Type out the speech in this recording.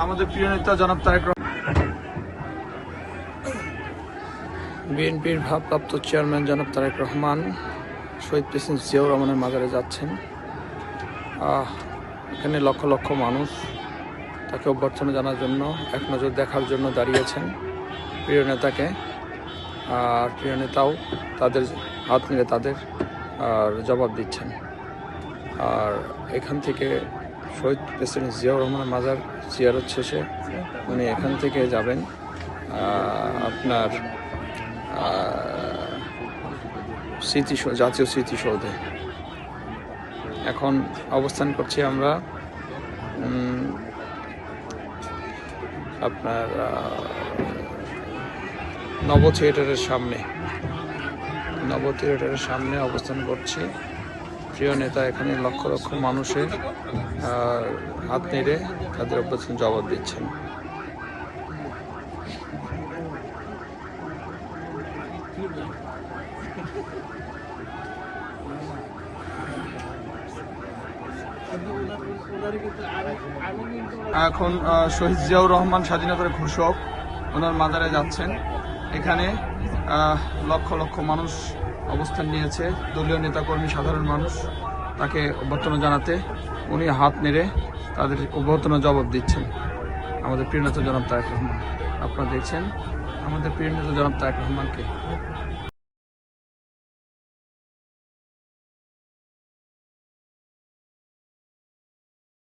আমাদের প্রিয় নেতা জনাব তারেক রহমান, বিএনপির ভারপ্রাপ্ত চেয়ারম্যান জনাব তারেক রহমান শহীদ প্রেসিডেন্ট জিয়াউর রহমানের মাজারে যাচ্ছেন। এখানে লক্ষ লক্ষ মানুষ তাকে অভ্যর্থনা জানার জন্য, এক নজর দেখার জন্য দাঁড়িয়েছেন প্রিয় নেতাকে। আর প্রিয় নেতাও তাদের হাত নেড়ে তাদের জবাব দিচ্ছেন। আর এখান থেকে শহীদ প্রেসিডেন্ট জিয়াউর রহমানের মাজার জিয়ারত শেষে উনি এখান থেকে যাবেন আপনার জাতীয় স্মৃতিসৌধে। এখন অবস্থান করছি আমরা আপনার নব থিয়েটারের সামনে অবস্থান করছি। প্রিয় নেতা এখানে লক্ষ লক্ষ মানুষের হাত নেড়ে তাদের অভ্যর্থনা জবাব দিচ্ছেন। এখন শহীদ জিয়াউর রহমান স্বাধীনতার ঘোষক, ওনার মাজারে যাচ্ছেন। এখানে লক্ষ লক্ষ মানুষ অবস্থান নিয়েছে, দলীয় নেতাকর্মী, সাধারণ মানুষ তাকে অভ্যর্থনা জানাতে। উনি হাত নেড়ে তাদের অভ্যর্থনা জবাব দিচ্ছেন। আমাদের প্রিয় নেতা জনাব তারেক রহমান, আপনারা দেখছেন আমাদের প্রিয় নেতা জনাব তারেক রহমানকে।